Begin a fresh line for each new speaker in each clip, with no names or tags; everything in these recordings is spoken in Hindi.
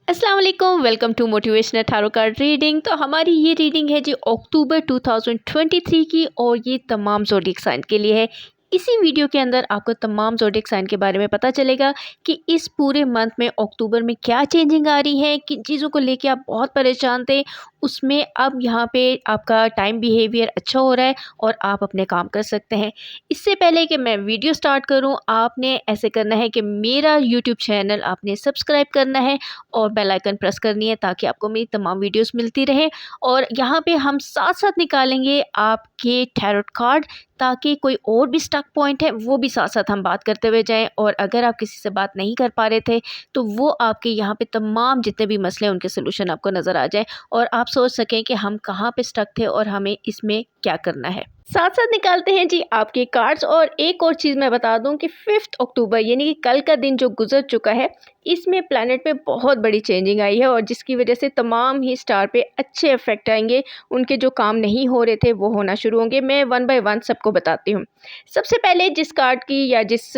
अस्सलाम वालेकुम, welcome to motivational tarot card reading. तो हमारी ये रीडिंग है जी अक्टूबर 2023 की, और ये तमाम ज़ोडिएक साइन के लिए है। इसी वीडियो के अंदर आपको तमाम ज़ोडिएक साइन के बारे में पता चलेगा कि इस पूरे मंथ में अक्टूबर में क्या चेंजिंग आ रही है, किन चीज़ों को लेके आप बहुत परेशान थे, उसमें अब यहाँ पे आपका टाइम बिहेवियर अच्छा हो रहा है और आप अपने काम कर सकते हैं। इससे पहले कि मैं वीडियो स्टार्ट करूँ, आपने ऐसे करना है कि मेरा यूट्यूब चैनल आपने सब्सक्राइब करना है और बेल आइकन प्रेस करनी है, ताकि आपको मेरी तमाम वीडियोस मिलती रहे। और यहाँ पे हम साथ साथ निकालेंगे आपके टैरोट कार्ड, ताकि कोई और भी स्टक पॉइंट है वो भी साथ साथ हम बात करते हुए जाएं। और अगर आप किसी से बात नहीं कर पा रहे थे तो वो आपके यहाँ पे तमाम जितने भी मसले हैं उनके सोल्यूशन आपको नज़र आ जाए, और आप सोच सकें कि हम कहाँ पे स्टक थे और हमें इसमें क्या करना है। साथ साथ निकालते हैं जी आपके कार्ड्स। और एक और चीज़ मैं बता दूं कि 5 अक्टूबर यानी कि कल का दिन जो गुजर चुका है, इसमें प्लैनेट में बहुत बड़ी चेंजिंग आई है, और जिसकी वजह से तमाम ही स्टार पे अच्छे इफेक्ट आएंगे। उनके जो काम नहीं हो रहे थे वो होना शुरू होंगे। मैं वन बाय वन सबको बताती हूँ। सबसे पहले जिस कार्ड की या जिस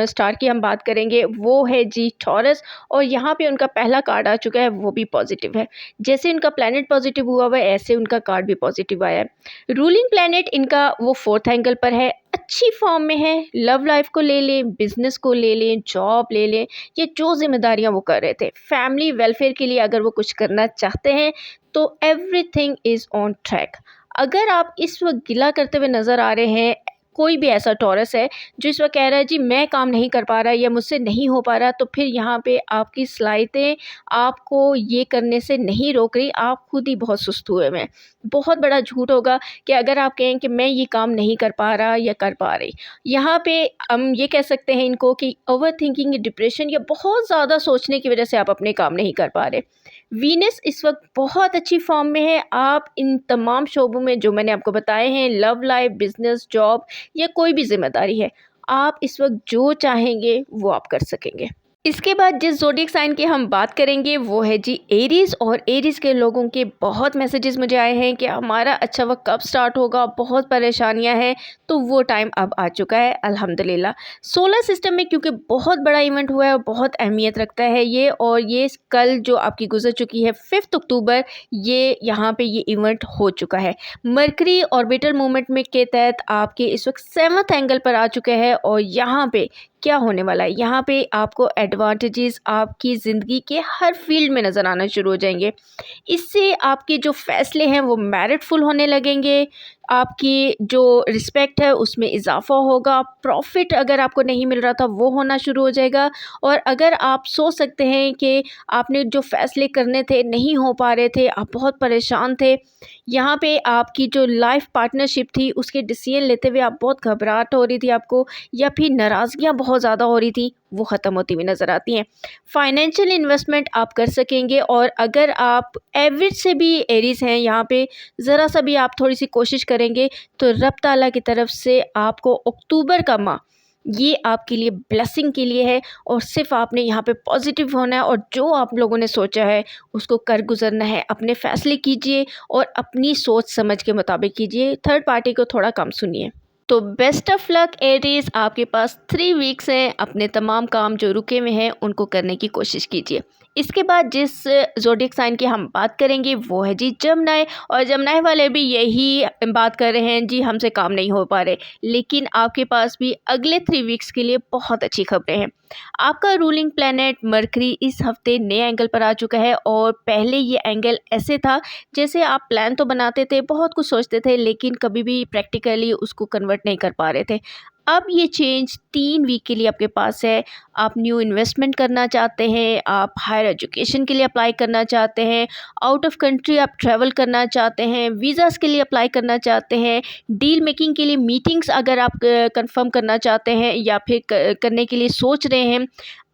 स्टार की हम बात करेंगे वो है जी टॉरस, और यहाँ पे उनका पहला कार्ड आ चुका है, वो भी पॉजिटिव है। जैसे उनका प्लैनेट पॉजिटिव हुआ हुआ है, ऐसे उनका कार्ड भी पॉजिटिव आया है। रूलिंग प्लैनेट इनका वो 4th एंगल पर है, अच्छी फॉर्म में है। लव लाइफ को ले लें, बिजनेस को ले लें, जॉब ले लें, ये जो जिम्मेदारियां वो कर रहे थे, फैमिली वेलफेयर के लिए अगर वो कुछ करना चाहते हैं तो एवरीथिंग इज़ ऑन ट्रैक। अगर आप इस वक्त गिला करते हुए नज़र आ रहे हैं, कोई भी ऐसा टॉरस है जो इस वक्त कह रहा है जी मैं काम नहीं कर पा रहा या मुझसे नहीं हो पा रहा, तो फिर यहाँ पे आपकी सलाहियतें आपको ये करने से नहीं रोक रही, आप खुद ही बहुत सुस्त हुए हुए हैं। बहुत बड़ा झूठ होगा कि अगर आप कहें कि मैं ये काम नहीं कर पा रहा या कर पा रही। यहाँ पे हम ये कह सकते हैं इनको कि ओवर थिंकिंग, डिप्रेशन या बहुत ज़्यादा सोचने की वजह से आप अपने काम नहीं कर पा रहे। वीनस इस वक्त बहुत अच्छी फॉर्म में है। आप इन तमाम शोबों में जो मैंने आपको बताए हैं, लव लाइफ, बिजनेस, जॉब या कोई भी जिम्मेदारी है, आप इस वक्त जो चाहेंगे वो आप कर सकेंगे। इसके बाद जिस ज़ोडिएक साइन की हम बात करेंगे वो है जी एरीज़। और एरीज़ के लोगों के बहुत मैसेजेस मुझे आए हैं कि हमारा अच्छा वक्त कब स्टार्ट होगा, बहुत परेशानियां हैं। तो वो टाइम अब आ चुका है अल्हम्दुलिल्लाह। सोलर सिस्टम में क्योंकि बहुत बड़ा इवेंट हुआ है और बहुत अहमियत रखता है ये, और ये कल जो आपकी गुजर चुकी है 5 अक्टूबर, ये यहाँ पे ये इवेंट हो चुका है। मरकरी ऑर्बिटल मूवमेंट में के तहत आपके इस वक्त 7th एंगल पर आ चुके हैं, और यहाँ पे क्या होने वाला है, यहाँ पे आपको एडवांटेजेस आपकी ज़िंदगी के हर फील्ड में नज़र आना शुरू हो जाएंगे। इससे आपके जो फैसले हैं वो मेरिटफुल होने लगेंगे, आपकी जो रिस्पेक्ट है उसमें इजाफा होगा, प्रॉफिट अगर आपको नहीं मिल रहा था वो होना शुरू हो जाएगा। और अगर आप सोच सकते हैं कि आपने जो फैसले करने थे नहीं हो पा रहे थे, आप बहुत परेशान थे, यहाँ पे आपकी जो लाइफ पार्टनरशिप थी उसके डिसीजन लेते हुए आप बहुत घबराहट हो रही थी आपको, या फिर नाराज़गियाँ बहुत ज़्यादा हो रही थी, वो ख़त्म होती हुई नज़र आती हैं। फाइनेंशियल इन्वेस्टमेंट आप कर सकेंगे, और अगर आप एवरेज से भी एरीज हैं, यहाँ पे ज़रा सा भी आप थोड़ी सी कोशिश करेंगे तो रब ताला की तरफ से आपको अक्टूबर का माह ये आपके लिए ब्लेसिंग के लिए है। और सिर्फ आपने यहाँ पे पॉजिटिव होना है, और जो आप लोगों ने सोचा है उसको कर गुजरना है। अपने फ़ैसले कीजिए और अपनी सोच समझ के मुताबिक कीजिए, थर्ड पार्टी को थोड़ा कम सुनिए। तो बेस्ट ऑफ लक एरीज, आपके पास 3 वीक्स हैं, अपने तमाम काम जो रुके हुए हैं उनको करने की कोशिश कीजिए। इसके बाद जिस ज़ोडिएक साइन की हम बात करेंगे वो है जी जमनाई। और जमनाई वाले भी यही बात कर रहे हैं जी हमसे काम नहीं हो पा रहे, लेकिन आपके पास भी अगले 3 वीक्स के लिए बहुत अच्छी खबरें हैं। आपका रूलिंग प्लैनेट मरकरी इस हफ्ते नए एंगल पर आ चुका है, और पहले ये एंगल ऐसे था जैसे आप प्लान तो बनाते थे, बहुत कुछ सोचते थे, लेकिन कभी भी प्रैक्टिकली उसको कन्वर्ट नहीं कर पा रहे थे। अब ये चेंज 3 वीक के लिए आपके पास है। आप न्यू इन्वेस्टमेंट करना चाहते हैं, आप हायर एजुकेशन के लिए अप्लाई करना चाहते हैं, आउट ऑफ कंट्री आप ट्रैवल करना चाहते हैं, वीज़ास के लिए अप्लाई करना चाहते हैं, डील मेकिंग के लिए मीटिंग्स अगर आप कंफर्म करना चाहते हैं या फिर करने के लिए सोच रहे हैं,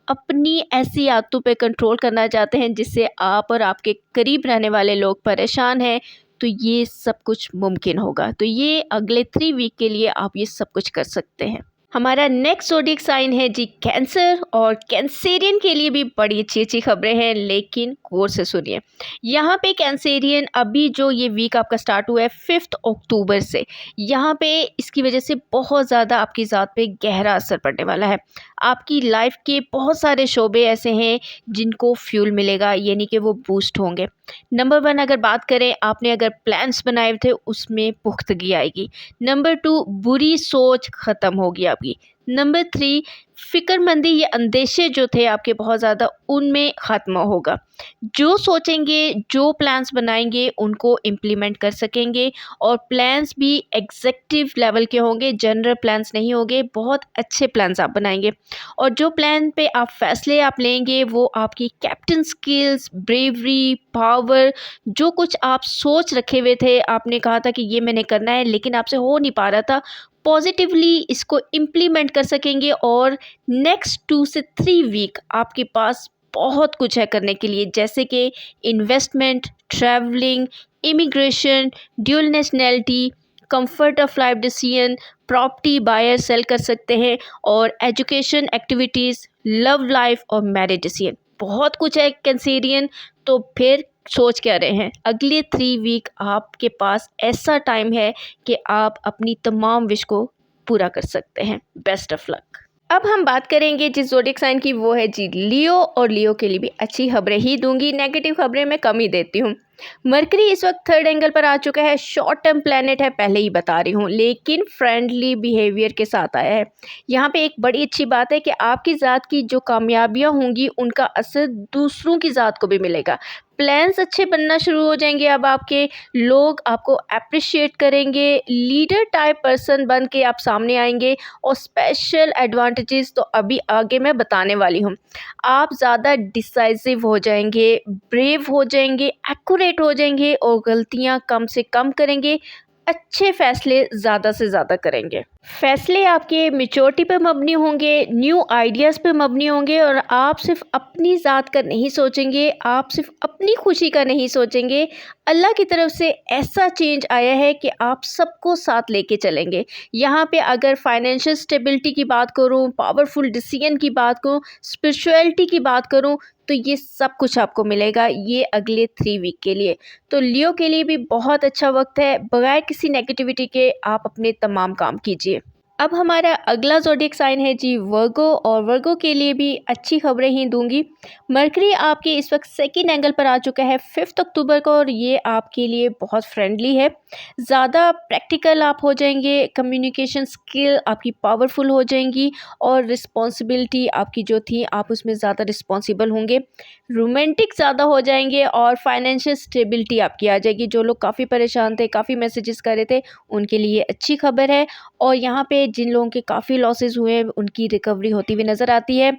अपनी ऐसी आदतों पे कंट्रोल करना चाहते हैं जिससे आप और आपके करीब रहने वाले लोग परेशान हैं, तो ये सब कुछ मुमकिन होगा। तो ये अगले 3 वीक के लिए आप ये सब कुछ कर सकते हैं। हमारा नेक्स्ट ज़ोडिएक साइन है जी कैंसर, और कैंसेरियन के लिए भी बड़ी अच्छी अच्छी खबरें हैं, लेकिन गौर से सुनिए। यहाँ पे कैंसेरियन, अभी जो ये वीक आपका स्टार्ट हुआ है 5 अक्टूबर से, यहाँ पे इसकी वजह से बहुत ज़्यादा आपकी ज़ात पे गहरा असर पड़ने वाला है। आपकी लाइफ के बहुत सारे शोबे ऐसे हैं जिनको फ्यूल मिलेगा, यानी कि वो बूस्ट होंगे। नंबर 1 अगर बात करें, आपने अगर प्लान्स बनाए थे उसमें पुख्तगी आएगी। नंबर 2, बुरी सोच ख़त्म होगी आपकी। नंबर 3, फ़िक्रमंदी या अंदेशे जो थे आपके बहुत ज़्यादा, उनमें ख़त्म होगा। जो सोचेंगे, जो प्लान्स बनाएंगे उनको इम्प्लीमेंट कर सकेंगे, और प्लान्स भी एग्जेक्टिव लेवल के होंगे, जनरल प्लान्स नहीं होंगे, बहुत अच्छे प्लान्स आप बनाएंगे। और जो प्लान पे आप फैसले आप लेंगे वो आपकी कैप्टन स्किल्स, ब्रेवरी, पावर, जो कुछ आप सोच रखे हुए थे, आपने कहा था कि ये मैंने करना है लेकिन आपसे हो नहीं पा रहा था, पॉजिटिवली इसको इम्प्लीमेंट कर सकेंगे। और नेक्स्ट 2 से 3 वीक आपके पास बहुत कुछ है करने के लिए, जैसे कि investment, travelling, immigration, dual nationality, comfort of life decision, property buyer sell कर सकते हैं, और एजुकेशन एक्टिविटीज़, लव लाइफ और मैरिज डिसीजन। बहुत कुछ है कैंसेरियन, तो फिर सोच क्या रहे हैं। अगले 3 वीक आपके पास ऐसा टाइम है कि आप अपनी तमाम विश को पूरा कर सकते हैं। Best of luck. अब हम बात करेंगे जिस ज़ोडिएक साइन की, वो है जी लियो, और लियो के लिए भी अच्छी खबरें ही दूंगी, नेगेटिव खबरें मैं कम ही देती हूँ। मरकरी इस वक्त 3rd एंगल पर आ चुका है, शॉर्ट टर्म प्लैनेट है, पहले ही बता रही हूँ, लेकिन फ्रेंडली बिहेवियर के साथ आया है। यहाँ पे एक बड़ी अच्छी बात है कि आपकी ज़ात की जो कामयाबियाँ होंगी उनका असर दूसरों की ज़ात को भी मिलेगा। प्लान्स अच्छे बनना शुरू हो जाएंगे, अब आपके लोग आपको अप्रिशिएट करेंगे, लीडर टाइप पर्सन बन के आप सामने आएंगे, और स्पेशल एडवांटेजेस तो अभी आगे मैं बताने वाली हूँ। आप ज़्यादा डिसाइसिव हो जाएंगे, ब्रेव हो जाएंगे, एक्यूरेट हो जाएंगे, और गलतियाँ कम से कम करेंगे, अच्छे फैसले ज़्यादा से ज़्यादा करेंगे। फैसले आपके मैच्योरिटी पे मबनी होंगे, न्यू आइडियाज़ पे मबनी होंगे, और आप सिर्फ अपनी ज़ात का नहीं सोचेंगे, आप सिर्फ अपनी खुशी का नहीं सोचेंगे। अल्लाह की तरफ से ऐसा चेंज आया है कि आप सबको साथ लेके चलेंगे। यहाँ पे अगर फाइनेंशियल स्टेबिलिटी की बात करूँ, पावरफुल डिसीजन की बात करूँ, स्पिरिचुअलिटी की बात करूँ, तो ये सब कुछ आपको मिलेगा ये अगले 3 वीक के लिए। तो लियो के लिए भी बहुत अच्छा वक्त है, बगैर किसी नेगेटिविटी के आप अपने तमाम काम कीजिए। अब हमारा अगला ज़ोडिएक साइन है जी वर्गो, और वर्गो के लिए भी अच्छी खबरें ही दूंगी। मरकरी आपके इस वक्त 2nd एंगल पर आ चुका है 5 अक्टूबर को, और ये आपके लिए बहुत फ्रेंडली है। ज़्यादा प्रैक्टिकल आप हो जाएंगे, कम्युनिकेशन स्किल आपकी पावरफुल हो जाएंगी, और रिस्पॉन्सिबिलिटी आपकी जो थी आप उसमें ज़्यादा रिस्पॉन्सिबल होंगे, रोमांटिक ज़्यादा हो जाएंगे, और फाइनेंशियल स्टेबिलिटी आपकी आ जाएगी। जो लोग काफ़ी परेशान थे, काफ़ी मैसेजेस कर रहे थे, उनके लिए अच्छी खबर है। और यहाँ पे जिन लोगों के काफ़ी लॉसेस हुए हैं उनकी रिकवरी होती हुई नज़र आती है।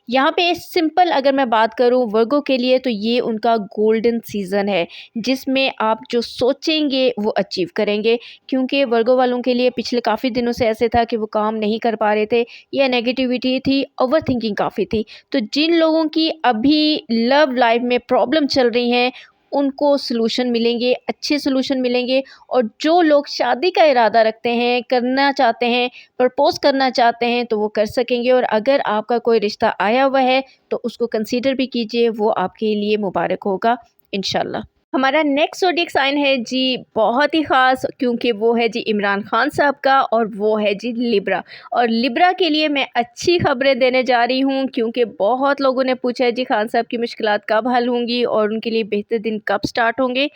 यहाँ पे सिंपल अगर मैं बात करूँ वर्गो के लिए, तो ये उनका गोल्डन सीज़न है, जिसमें आप जो सोचेंगे वो अचीव करेंगे। क्योंकि वर्गो वालों के लिए पिछले काफ़ी दिनों से ऐसे था कि वो काम नहीं कर पा रहे थे, या नेगेटिविटी थी, ओवर थिंकिंग काफ़ी थी। तो जिन लोगों की अभी लव लाइफ में प्रॉब्लम चल रही हैं, उनको सलूशन मिलेंगे, अच्छे सलूशन मिलेंगे। और जो लोग शादी का इरादा रखते हैं, करना चाहते हैं, प्रपोज़ करना चाहते हैं, तो वो कर सकेंगे। और अगर आपका कोई रिश्ता आया हुआ है तो उसको कंसीडर भी कीजिए, वो आपके लिए मुबारक होगा इंशाल्लाह। हमारा नेक्स्ट ज़ोडिएक साइन है जी बहुत ही ख़ास, क्योंकि वो है जी इमरान खान साहब का, और वो है जी लिब्रा। और लिब्रा के लिए मैं अच्छी खबरें देने जा रही हूँ, क्योंकि बहुत लोगों ने पूछा है जी खान साहब की मुश्किलात कब हल होंगी और उनके लिए बेहतर दिन कब स्टार्ट होंगे।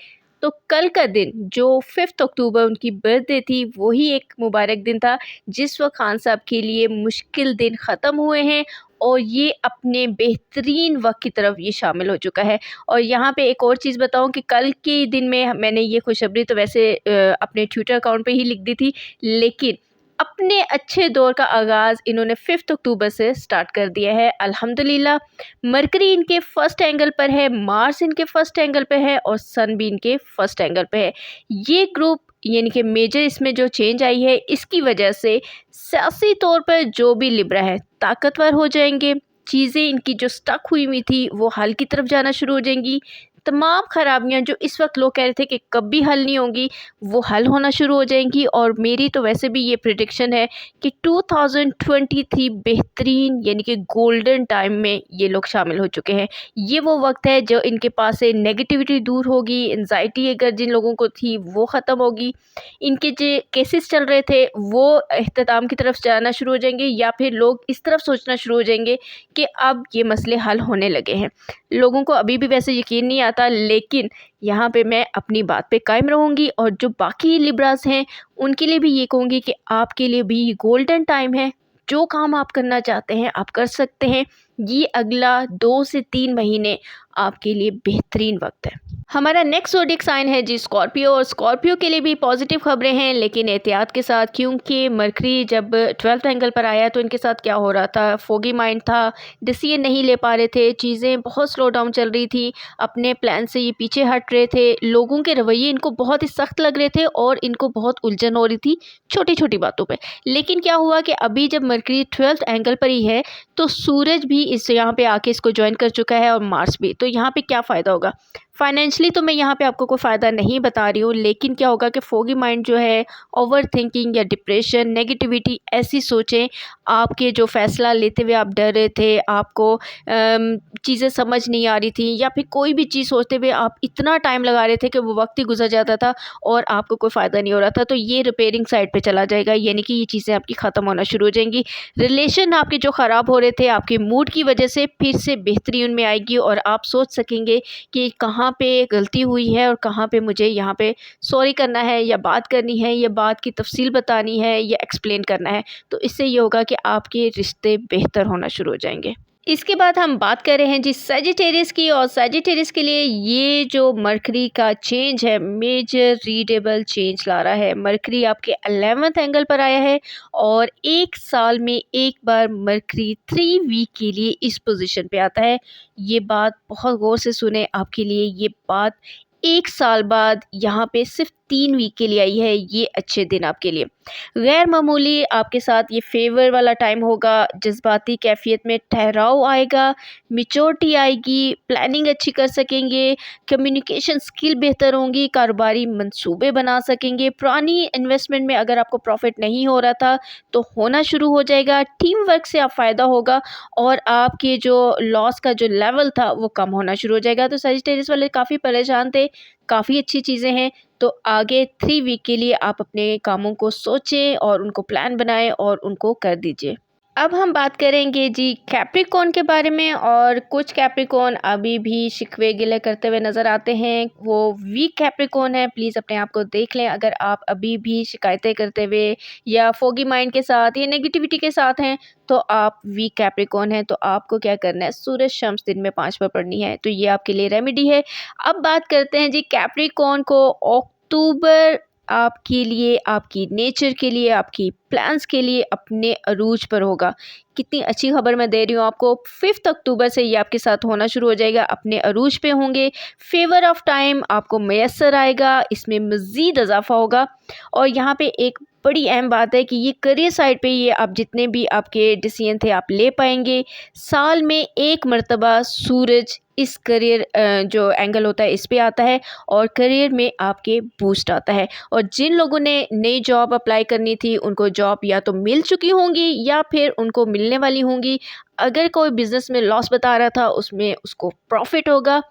तो कल का दिन जो 5 अक्टूबर उनकी बर्थडे थी, वही एक मुबारक दिन था जिस वक्त खान साहब के लिए मुश्किल दिन ख़त्म हुए हैं, और ये अपने बेहतरीन वक्त की तरफ ये शामिल हो चुका है। और यहाँ पे एक और चीज़ बताऊँ कि कल के दिन में मैंने ये खुशखबरी तो वैसे अपने ट्विटर अकाउंट पे ही लिख दी थी, लेकिन अपने अच्छे दौर का आगाज़ इन्होंने 5 अक्टूबर से स्टार्ट कर दिया है अल्हम्दुलिल्लाह। मरकरी इनके फर्स्ट एंगल पर है, मार्स इनके फर्स्ट एंगल पे है, और सन भी इनके फर्स्ट एंगल पे है। ये ग्रुप यानी कि मेजर इसमें जो चेंज आई है, इसकी वजह से सियासी तौर पर जो भी लिब्रा है ताकतवर हो जाएंगे। चीज़ें इनकी जो स्टक हुई हुई थी वो हल की तरफ जाना शुरू हो जाएंगी। तमाम खराबियाँ जो इस वक्त लोग कह रहे थे कि कभी हल नहीं होंगी, वो हल होना शुरू हो जाएंगी। और मेरी तो वैसे भी ये प्रिडिक्शन है कि 2023 बेहतरीन यानी कि गोल्डन टाइम में ये लोग शामिल हो चुके हैं। ये वो वक्त है जो इनके पास से नेगेटिविटी दूर होगी, एंजाइटी अगर जिन लोगों को थी वो ख़त्म होगी, इनके जो केसेस चल रहे थे वो अख्ताम की तरफ जाना शुरू हो जाएंगे, या फिर लोग इस तरफ सोचना शुरू हो जाएंगे कि अब ये मसले हल होने लगे हैं। लोगों को अभी भी वैसे यकीन नहीं आता, लेकिन यहाँ पे मैं अपनी बात पे कायम रहूँगी और जो बाकी लिब्रास हैं उनके लिए भी ये कहूँगी कि आपके लिए भी गोल्डन टाइम है। जो काम आप करना चाहते हैं आप कर सकते हैं। ये अगला 2 से 3 महीने आपके लिए बेहतरीन वक्त है। हमारा नेक्स्ट ज़ोडिएक साइन है जी स्कॉर्पियो, और स्कॉर्पियो के लिए भी पॉजिटिव खबरें हैं लेकिन एहतियात के साथ, क्योंकि मरकरी जब 12th एंगल पर आया तो इनके साथ क्या हो रहा था, फोगी माइंड था, डिसीजन नहीं ले पा रहे थे, चीज़ें बहुत स्लो डाउन चल रही थी, अपने प्लान से ये पीछे हट रहे थे, लोगों के रवैये इनको बहुत ही सख्त लग रहे थे और इनको बहुत उलझन हो रही थी छोटी छोटी बातों पर। लेकिन क्या हुआ कि अभी जब मरकरी 12th एंगल पर ही है तो सूरज भी इस यहाँ पे आके इसको ज्वाइन कर चुका है और मार्स भी। तो यहाँ पे क्या फ़ायदा होगा, फाइनेंशियली तो मैं यहाँ पे आपको कोई फ़ायदा नहीं बता रही हूँ, लेकिन क्या होगा कि फोगी माइंड जो है, ओवर थिंकिंग या डिप्रेशन, नेगेटिविटी, ऐसी सोचें, आपके जो फ़ैसला लेते हुए आप डर रहे थे, आपको चीज़ें समझ नहीं आ रही थी, या फिर कोई भी चीज़ सोचते हुए आप इतना टाइम लगा रहे थे कि वो वक्त ही गुजर जाता था और आपको कोई फ़ायदा नहीं हो रहा था, तो ये रिपेयरिंग साइड पे चला जाएगा, यानी कि ये चीज़ें आपकी ख़त्म होना शुरू हो जाएंगी। रिलेशन आपके जो ख़राब हो रहे थे आपके मूड की वजह से फिर से बेहतरी उनमें आएगी और आप सोच सकेंगे कि कहाँ पे गलती हुई है और कहाँ पे मुझे यहाँ पे सॉरी करना है, या बात करनी है, या बात की तफसील बतानी है, या एक्सप्लेन करना है। तो इससे ये होगा कि आपके रिश्ते बेहतर होना शुरू हो जाएंगे। इसके बाद हम बात कर रहे हैं जी सजिटेरियस की, और सजिटेरियस के लिए ये जो मरकरी का चेंज है मेजर रीडेबल चेंज ला रहा है। मरकरी आपके 11th एंगल पर आया है और 1 साल में एक बार मरकरी 3 वीक के लिए इस पोजीशन पे आता है। ये बात बहुत गौर से सुने, आपके लिए ये बात 1 साल बाद यहाँ पे सिर्फ 3 वीक के लिए आई है। ये अच्छे दिन आपके लिए गैर मामूली आपके साथ ये फेवर वाला टाइम होगा, जज्बाती कैफियत में ठहराव आएगा, मिच्योरिटी आएगी, प्लानिंग अच्छी कर सकेंगे, कम्युनिकेशन स्किल बेहतर होंगी, कारोबारी मंसूबे बना सकेंगे, पुरानी इन्वेस्टमेंट में अगर आपको प्रॉफिट नहीं हो रहा था तो होना शुरू हो जाएगा, टीम वर्क से आप फ़ायदा होगा और आपके जो लॉस का जो लेवल था वो कम होना शुरू हो जाएगा। तो सजिटेरियस वाले काफ़ी परेशान थे, काफ़ी अच्छी चीज़ें हैं। तो आगे 3 वीक के लिए आप अपने कामों को सोचें और उनको प्लान बनाएं और उनको कर दीजिए। अब हम बात करेंगे जी कैप्रिकॉर्न के बारे में, और कुछ कैप्रिकॉर्न अभी भी शिकवे गिले करते हुए नज़र आते हैं, वो वीक कैप्रिकॉर्न है। प्लीज़ अपने आप को देख लें, अगर आप अभी भी शिकायतें करते हुए या फोगी माइंड के साथ या नेगेटिविटी के साथ हैं तो आप वीक कैप्रिकॉर्न हैं। तो आपको क्या करना है, सूरज शम्स दिन में 5 बार पढ़नी है, तो ये आपके लिए रेमेडी है। अब बात करते हैं जी कैप्रिकॉर्न को, अक्टूबर आपके लिए, आपकी नेचर के लिए, आपकी प्लान्स के लिए अपने अरूज पर होगा। कितनी अच्छी खबर मैं दे रही हूँ आपको, 5 अक्टूबर से ये आपके साथ होना शुरू हो जाएगा, अपने अरूज पे होंगे, फेवर ऑफ टाइम आपको मैसर आएगा, इसमें मज़ीद इजाफा होगा। और यहाँ पे एक बड़ी अहम बात है कि ये करियर साइड पे ये आप जितने भी आपके डिसीजन थे आप ले पाएंगे। साल में एक मरतबा सूरज इस करियर जो एंगल होता है इस पे आता है और करियर में आपके बूस्ट आता है। और जिन लोगों ने नई जॉब अप्लाई करनी थी उनको जॉब या तो मिल चुकी होंगी या फिर उनको मिलने वाली होंगी। अगर कोई बिज़नेस में लॉस बता रहा था उसमें उसको प्रॉफिट होगा,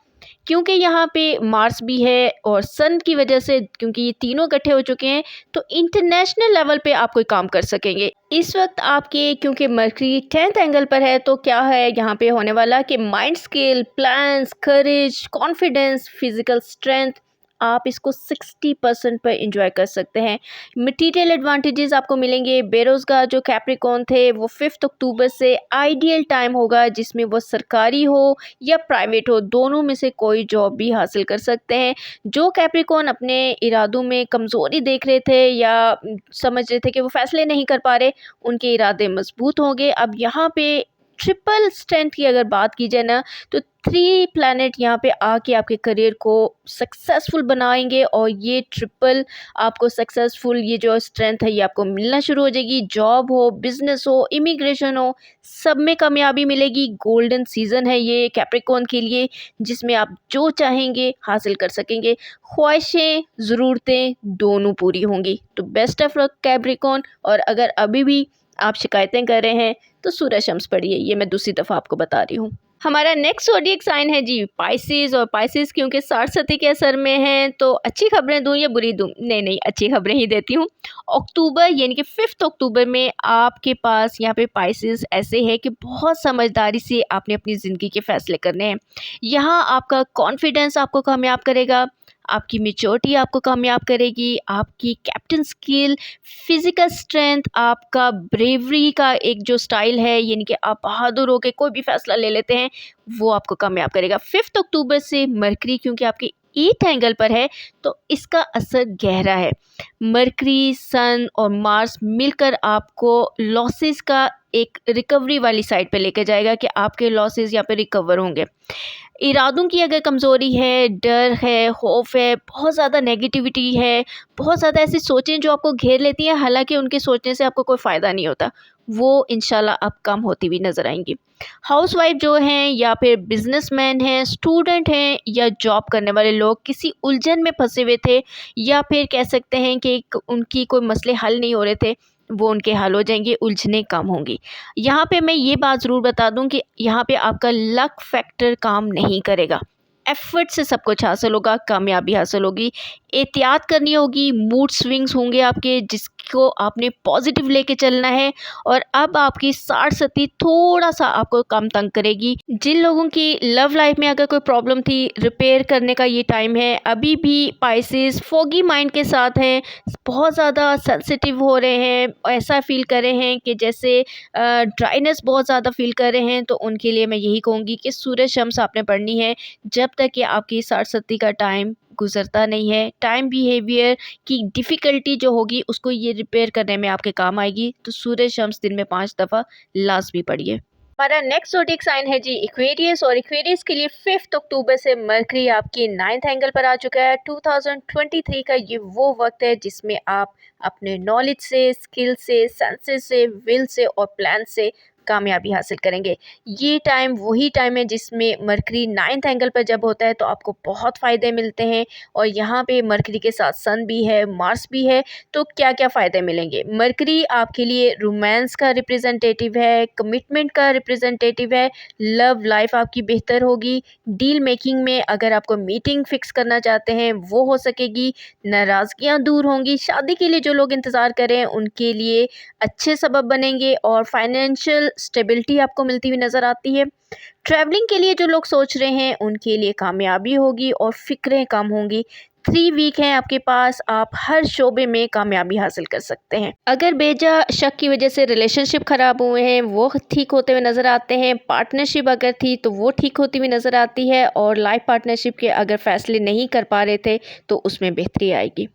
क्योंकि यहाँ पे मार्स भी है और सन की वजह से, क्योंकि ये तीनों इकट्ठे हो चुके हैं तो इंटरनेशनल लेवल पे आप कोई काम कर सकेंगे। इस वक्त आपके क्योंकि मरकरी 10th एंगल पर है तो क्या है यहाँ पे होने वाला कि माइंड स्किल, प्लान्स, करेज, कॉन्फिडेंस, फिजिकल स्ट्रेंथ, आप इसको 60% पर इंजॉय कर सकते हैं। मटेरियल एडवांटेजेस आपको मिलेंगे। बेरोज़गार जो कैप्रिकॉर्न थे वो 5 अक्टूबर से आइडियल टाइम होगा जिसमें वो सरकारी हो या प्राइवेट हो, दोनों में से कोई जॉब भी हासिल कर सकते हैं। जो कैप्रिकॉर्न अपने इरादों में कमज़ोरी देख रहे थे या समझ रहे थे कि वो फैसले नहीं कर पा रहे, उनके इरादे मजबूत होंगे। अब यहाँ पे ट्रिपल स्ट्रेंथ की अगर बात की जाए ना, तो 3 प्लैनेट यहाँ पे आके आपके करियर को सक्सेसफुल बनाएंगे और ये ट्रिपल आपको सक्सेसफुल ये जो स्ट्रेंथ है ये आपको मिलना शुरू हो जाएगी। जॉब हो, बिजनेस हो, इमिग्रेशन हो, सब में कामयाबी मिलेगी। गोल्डन सीजन है ये कैप्रिकॉर्न के लिए, जिसमें आप जो चाहेंगे हासिल कर सकेंगे। ख्वाहिशें, ज़रूरतें दोनों पूरी होंगी। तो बेस्ट ऑफ लक कैप्रिकॉर्न। और अगर अभी भी आप शिकायतें कर रहे हैं तो सूरज शम्स पढ़िए, ये मैं दूसरी दफ़ा आपको बता रही हूँ। हमारा नेक्स्ट ज़ोडिएक साइन है जी पाइसेस। और पाइसेस क्योंकि साढ़े के असर में हैं, तो अच्छी खबरें दूँ या बुरी दूँ? नहीं, अच्छी खबरें ही देती हूँ। अक्टूबर यानी कि 5 अक्टूबर में आपके पास यहाँ पे पाइसेस ऐसे है कि बहुत समझदारी से आपने अपनी ज़िंदगी के फ़ैसले करने हैं। यहाँ आपका कॉन्फिडेंस आपको कामयाब करेगा, आपकी मैच्योरिटी आपको कामयाब करेगी, आपकी कैप्टन स्किल, फिज़िकल स्ट्रेंथ, आपका ब्रेवरी का एक जो स्टाइल है यानी कि आप बहादुर होकर कोई भी फ़ैसला ले लेते हैं, वो आपको कामयाब करेगा। 5 अक्टूबर से मरकरी क्योंकि आपके 8th एंगल पर है, तो इसका असर गहरा है। मरकरी, सन और मार्स मिलकर आपको लॉसेस का एक रिकवरी वाली साइड पे लेके जाएगा कि आपके लॉसेस यहाँ पे रिकवर होंगे। इरादों की अगर कमज़ोरी है, डर है, खौफ है, बहुत ज़्यादा नेगेटिविटी है, बहुत ज़्यादा ऐसी सोचें जो आपको घेर लेती हैं, हालांकि उनके सोचने से आपको कोई फ़ायदा नहीं होता, वो इंशाल्लाह अब कम होती हुई नज़र आएंगी। हाउसवाइफ जो हैं या फिर बिजनेसमैन हैं, स्टूडेंट हैं या जॉब करने वाले लोग किसी उलझन में फंसे हुए थे, या फिर कह सकते हैं कि उनकी कोई मसले हल नहीं हो रहे थे, वो उनके हल हो जाएंगे, उलझनें कम होंगी। यहाँ पे मैं ये बात ज़रूर बता दूँ कि यहाँ पे आपका लक फैक्टर काम नहीं करेगा। एफ़र्ट से सब कुछ हासिल होगा, कामयाबी हासिल होगी। एहतियात करनी होगी, मूड स्विंग्स होंगे आपके जिसको आपने पॉजिटिव लेके चलना है। और अब आपकी 60 थोड़ा सा आपको कम तंग करेगी। जिन लोगों की लव लाइफ में अगर कोई प्रॉब्लम थी, रिपेयर करने का ये टाइम है। अभी भी पाइसेस फॉगी माइंड के साथ हैं, बहुत ज़्यादा सेंसिटिव हो रहे हैं, ऐसा फील कर रहे हैं कि जैसे ड्राइनेस बहुत ज़्यादा फील कर रहे हैं। तो उनके लिए मैं यही कहूँगी कि सूरज शम्स आपने पढ़नी है जब तक कि आपकी 60 का टाइम गुज़रता नहीं है। टाइम बिहेवियर की डिफ़िकल्टी जो होगी उसको ये रिपेयर करने में आपके काम आएगी। तो सूरज शम्स दिन में 5 दफ़ा लाज़मी पढ़िए। हमारा नेक्स्ट ज़ोडिएक साइन है जी एक्वेरियस। और एक्वेरियस के लिए 5 अक्टूबर से मरकरी आपके 9th एंगल पर आ चुका है। 2023 का ये वो वक्त है जिसमें आप अपने नॉलेज से, स्किल से, सेंसेस से, विल से और प्लान से कामयाबी हासिल करेंगे। ये टाइम वही टाइम है जिसमें मरकरी 9th एंगल पर जब होता है तो आपको बहुत फ़ायदे मिलते हैं। और यहाँ पे मरकरी के साथ सन भी है, मार्स भी है। तो क्या क्या फ़ायदे मिलेंगे? मरकरी आपके लिए रोमांस का रिप्रेजेंटेटिव है, कमिटमेंट का रिप्रेजेंटेटिव है, लव लाइफ आपकी बेहतर होगी। डील मेकिंग में अगर आपको मीटिंग फ़िक्स करना चाहते हैं वो हो सकेगी। नाराज़गियाँ दूर होंगी। शादी के लिए जो लोग इंतज़ार कर रहे हैं उनके लिए अच्छे सबब बनेंगे और फाइनेंशियल स्टेबिलिटी आपको मिलती हुई नज़र आती है। ट्रैवलिंग के लिए जो लोग सोच रहे हैं उनके लिए कामयाबी होगी और फ़िक्रें कम होंगी। 3 वीक हैं आपके पास, आप हर शोबे में कामयाबी हासिल कर सकते हैं। अगर बेजा शक की वजह से रिलेशनशिप ख़राब हुए हैं वो ठीक होते हुए नज़र आते हैं। पार्टनरशिप अगर थी तो वो ठीक होती हुई नज़र आती है। और लाइफ पार्टनरशिप के अगर फ़ैसले नहीं कर पा रहे थे तो उसमें बेहतरी आएगी।